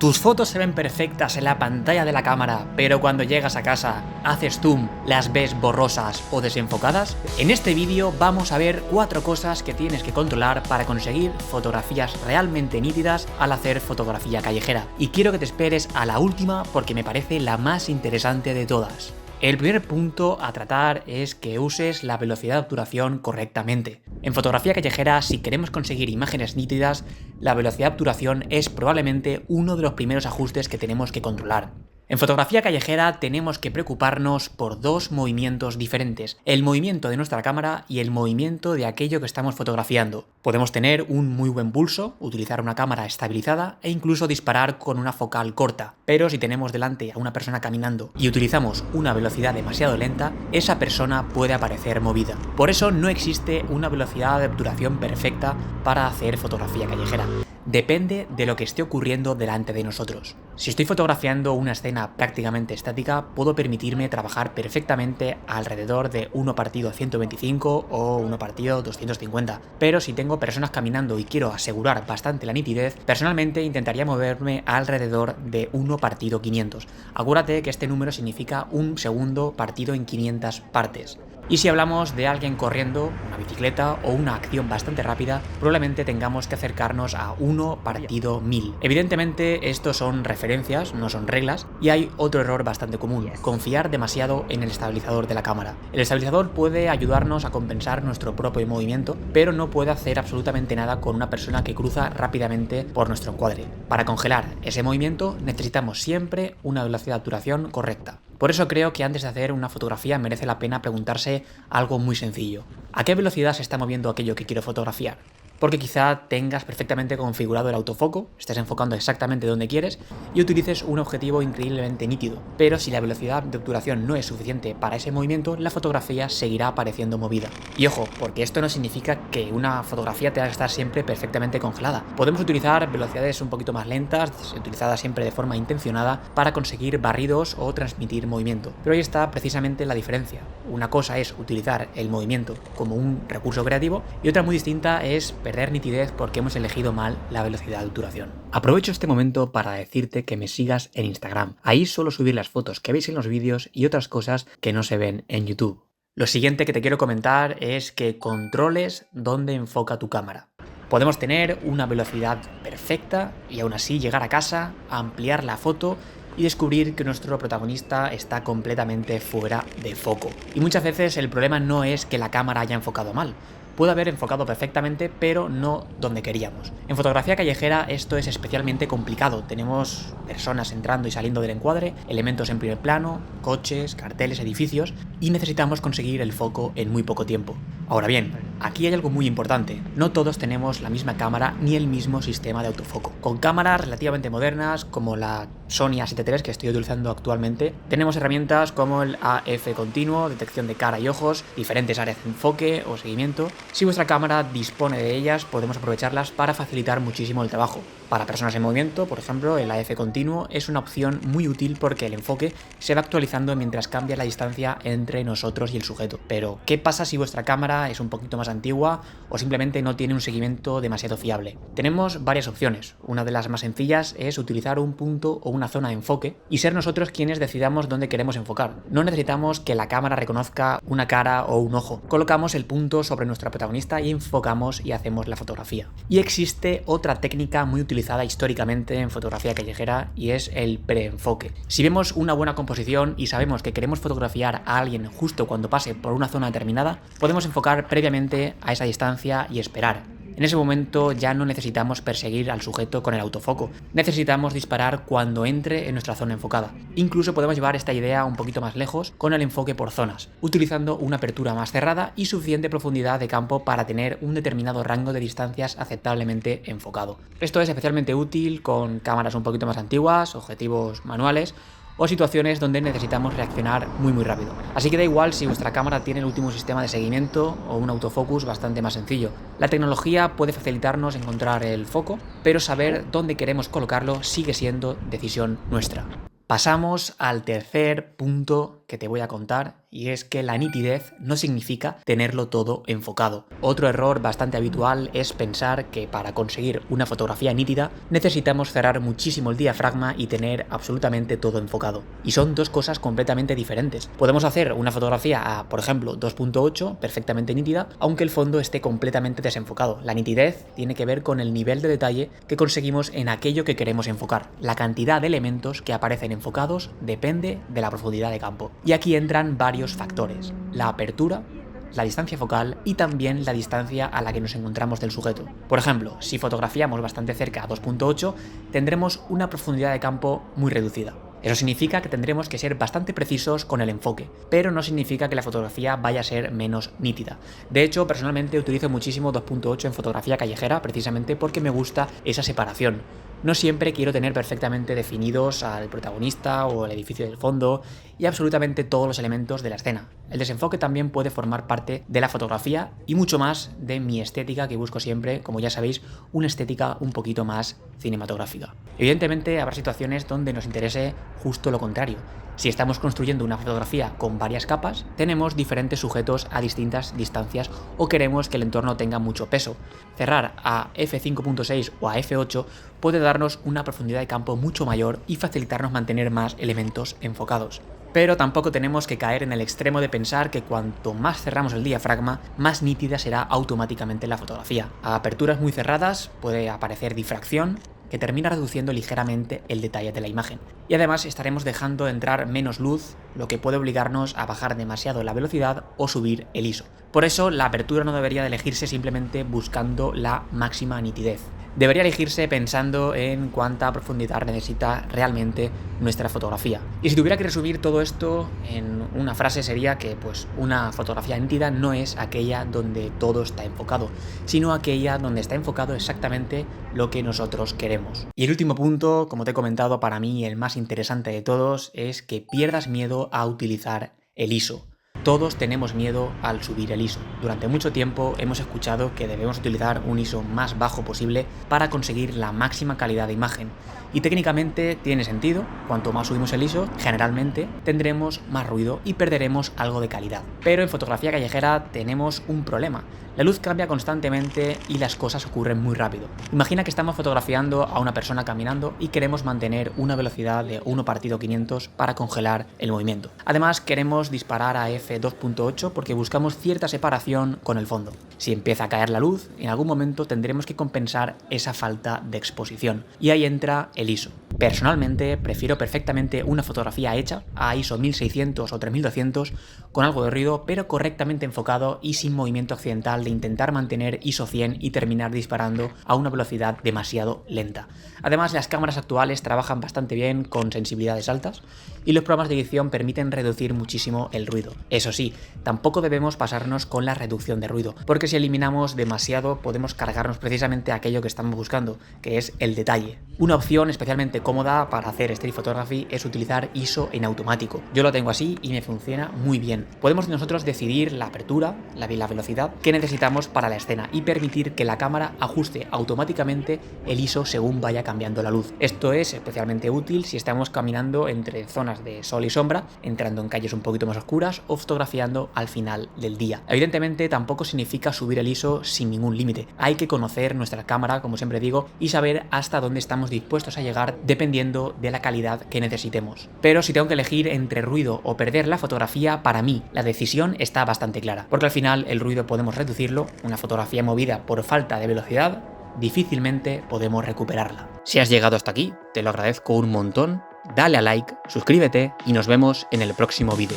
Tus fotos se ven perfectas en la pantalla de la cámara, pero cuando llegas a casa, haces zoom, las ves borrosas o desenfocadas. En este vídeo vamos a ver 4 cosas que tienes que controlar para conseguir fotografías realmente nítidas al hacer fotografía callejera. Y quiero que te esperes a la última porque me parece la más interesante de todas. El primer punto a tratar es que uses la velocidad de obturación correctamente. En fotografía callejera, si queremos conseguir imágenes nítidas, la velocidad de obturación es probablemente uno de los primeros ajustes que tenemos que controlar. En fotografía callejera tenemos que preocuparnos por 2 movimientos diferentes, el movimiento de nuestra cámara y el movimiento de aquello que estamos fotografiando. Podemos tener un muy buen pulso, utilizar una cámara estabilizada e incluso disparar con una focal corta, pero si tenemos delante a una persona caminando y utilizamos una velocidad demasiado lenta, esa persona puede aparecer movida. Por eso no existe una velocidad de obturación perfecta para hacer fotografía callejera. Depende de lo que esté ocurriendo delante de nosotros. Si estoy fotografiando una escena prácticamente estática, puedo permitirme trabajar perfectamente alrededor de 1:125 o 1:250. Pero si tengo personas caminando y quiero asegurar bastante la nitidez, personalmente intentaría moverme alrededor de 1:500. Acuérdate que este número significa un segundo partido en 500 partes. Y si hablamos de alguien corriendo, una bicicleta o una acción bastante rápida, probablemente tengamos que acercarnos a 1:1000. Evidentemente, estos son referencias, no son reglas, y hay otro error bastante común: confiar demasiado en el estabilizador de la cámara. El estabilizador puede ayudarnos a compensar nuestro propio movimiento, pero no puede hacer absolutamente nada con una persona que cruza rápidamente por nuestro encuadre. Para congelar ese movimiento necesitamos siempre una velocidad de obturación correcta. Por eso creo que antes de hacer una fotografía merece la pena preguntarse algo muy sencillo: ¿a qué velocidad se está moviendo aquello que quiero fotografiar? Porque quizá tengas perfectamente configurado el autofoco, estés enfocando exactamente donde quieres y utilices un objetivo increíblemente nítido, pero si la velocidad de obturación no es suficiente para ese movimiento, la fotografía seguirá apareciendo movida. Y ojo, porque esto no significa que una fotografía tenga que estar siempre perfectamente congelada. Podemos utilizar velocidades un poquito más lentas, utilizadas siempre de forma intencionada, para conseguir barridos o transmitir movimiento. Pero ahí está precisamente la diferencia. Una cosa es utilizar el movimiento como un recurso creativo y otra muy distinta es perder nitidez porque hemos elegido mal la velocidad de obturación. Aprovecho este momento para decirte que me sigas en Instagram. Ahí suelo subir las fotos que veis en los vídeos y otras cosas que no se ven en YouTube. Lo siguiente que te quiero comentar es que controles dónde enfoca tu cámara. Podemos tener una velocidad perfecta y aún así llegar a casa, ampliar la foto y descubrir que nuestro protagonista está completamente fuera de foco. Y muchas veces el problema no es que la cámara haya enfocado mal. Puede haber enfocado perfectamente, pero no donde queríamos. En fotografía callejera esto es especialmente complicado. Tenemos personas entrando y saliendo del encuadre, elementos en primer plano, coches, carteles, edificios, y necesitamos conseguir el foco en muy poco tiempo. Ahora bien, aquí hay algo muy importante: no todos tenemos la misma cámara ni el mismo sistema de autofoco. Con cámaras relativamente modernas, como la Sony A7 III que estoy utilizando actualmente, tenemos herramientas como el AF continuo, detección de cara y ojos, diferentes áreas de enfoque o seguimiento. Si vuestra cámara dispone de ellas, podemos aprovecharlas para facilitar muchísimo el trabajo. Para personas en movimiento, por ejemplo, el AF continuo es una opción muy útil porque el enfoque se va actualizando mientras cambia la distancia entre nosotros y el sujeto. Pero, ¿qué pasa si vuestra cámara es un poquito más antigua o simplemente no tiene un seguimiento demasiado fiable? Tenemos varias opciones. Una de las más sencillas es utilizar un punto o una zona de enfoque y ser nosotros quienes decidamos dónde queremos enfocar. No necesitamos que la cámara reconozca una cara o un ojo. Colocamos el punto sobre nuestra protagonista y enfocamos y hacemos la fotografía. Y existe otra técnica muy utilizada históricamente en fotografía callejera y es el preenfoque. Si vemos una buena composición y sabemos que queremos fotografiar a alguien justo cuando pase por una zona determinada, podemos enfocar previamente a esa distancia y esperar. En ese momento ya no necesitamos perseguir al sujeto con el autofoco, necesitamos disparar cuando entre en nuestra zona enfocada. Incluso podemos llevar esta idea un poquito más lejos con el enfoque por zonas, utilizando una apertura más cerrada y suficiente profundidad de campo para tener un determinado rango de distancias aceptablemente enfocado. Esto es especialmente útil con cámaras un poquito más antiguas, objetivos manuales o situaciones donde necesitamos reaccionar muy rápido. Así que da igual si vuestra cámara tiene el último sistema de seguimiento o un autofocus bastante más sencillo. La tecnología puede facilitarnos encontrar el foco, pero saber dónde queremos colocarlo sigue siendo decisión nuestra. Pasamos al tercer punto que te voy a contar y es que la nitidez no significa tenerlo todo enfocado. Otro error bastante habitual es pensar que para conseguir una fotografía nítida necesitamos cerrar muchísimo el diafragma y tener absolutamente todo enfocado. Y son dos cosas completamente diferentes. Podemos hacer una fotografía a, por ejemplo, 2.8 perfectamente nítida, aunque el fondo esté completamente desenfocado. La nitidez tiene que ver con el nivel de detalle que conseguimos en aquello que queremos enfocar. La cantidad de elementos que aparecen enfocados depende de la profundidad de campo. Y aquí entran varios factores: la apertura, la distancia focal y también la distancia a la que nos encontramos del sujeto. Por ejemplo, si fotografiamos bastante cerca a 2.8, tendremos una profundidad de campo muy reducida. Eso significa que tendremos que ser bastante precisos con el enfoque, pero no significa que la fotografía vaya a ser menos nítida. De hecho, personalmente utilizo muchísimo 2.8 en fotografía callejera precisamente porque me gusta esa separación. No siempre quiero tener perfectamente definidos al protagonista o el edificio del fondo y absolutamente todos los elementos de la escena. El desenfoque también puede formar parte de la fotografía y mucho más de mi estética, que busco siempre, como ya sabéis, una estética un poquito más cinematográfica. Evidentemente habrá situaciones donde nos interese justo lo contrario. Si estamos construyendo una fotografía con varias capas, tenemos diferentes sujetos a distintas distancias o queremos que el entorno tenga mucho peso. Cerrar a f5.6 o a f8 puede darnos una profundidad de campo mucho mayor y facilitarnos mantener más elementos enfocados. Pero tampoco tenemos que caer en el extremo de pensar que cuanto más cerramos el diafragma, más nítida será automáticamente la fotografía. A aperturas muy cerradas puede aparecer difracción, que termina reduciendo ligeramente el detalle de la imagen. Y además estaremos dejando entrar menos luz, lo que puede obligarnos a bajar demasiado la velocidad o subir el ISO. Por eso la apertura no debería de elegirse simplemente buscando la máxima nitidez. Debería elegirse pensando en cuánta profundidad necesita realmente nuestra fotografía. Y si tuviera que resumir todo esto en una frase sería que una fotografía nítida no es aquella donde todo está enfocado, sino aquella donde está enfocado exactamente lo que nosotros queremos. Y el último punto, como te he comentado, para mí el más interesante de todos, es que pierdas miedo a utilizar el ISO. Todos tenemos miedo al subir el ISO. Durante mucho tiempo hemos escuchado que debemos utilizar un ISO más bajo posible para conseguir la máxima calidad de imagen. Y técnicamente tiene sentido. Cuanto más subimos el ISO, generalmente tendremos más ruido y perderemos algo de calidad. Pero en fotografía callejera tenemos un problema. La luz cambia constantemente y las cosas ocurren muy rápido. Imagina que estamos fotografiando a una persona caminando y queremos mantener una velocidad de 1/500 para congelar el movimiento. Además, queremos disparar a f2.8 porque buscamos cierta separación con el fondo. Si empieza a caer la luz, en algún momento tendremos que compensar esa falta de exposición. Y ahí entra el ISO. Personalmente prefiero perfectamente una fotografía hecha a ISO 1600 o 3200 con algo de ruido, pero correctamente enfocado y sin movimiento accidental de intentar mantener ISO 100 y terminar disparando a una velocidad demasiado lenta. Además, las cámaras actuales trabajan bastante bien con sensibilidades altas y los programas de edición permiten reducir muchísimo el ruido. Eso sí, tampoco debemos pasarnos con la reducción de ruido, porque si eliminamos demasiado podemos cargarnos precisamente aquello que estamos buscando, que es el detalle. Una opción especialmente cómoda para hacer street photography es utilizar ISO en automático. Yo lo tengo así y me funciona muy bien. Podemos nosotros decidir la apertura, la velocidad que necesitamos para la escena y permitir que la cámara ajuste automáticamente el ISO según vaya cambiando la luz. Esto es especialmente útil si estamos caminando entre zonas de sol y sombra, entrando en calles un poquito más oscuras o fotografiando al final del día. Evidentemente tampoco significa subir el ISO sin ningún límite. Hay que conocer nuestra cámara, como siempre digo, y saber hasta dónde estamos dispuestos a llegar dependiendo de la calidad que necesitemos. Pero si tengo que elegir entre ruido o perder la fotografía, para mí la decisión está bastante clara, porque al final el ruido podemos reducirlo. Una fotografía movida por falta de velocidad difícilmente podemos recuperarla. Si has llegado hasta aquí, te lo agradezco un montón. Dale a like, suscríbete y nos vemos en el próximo vídeo.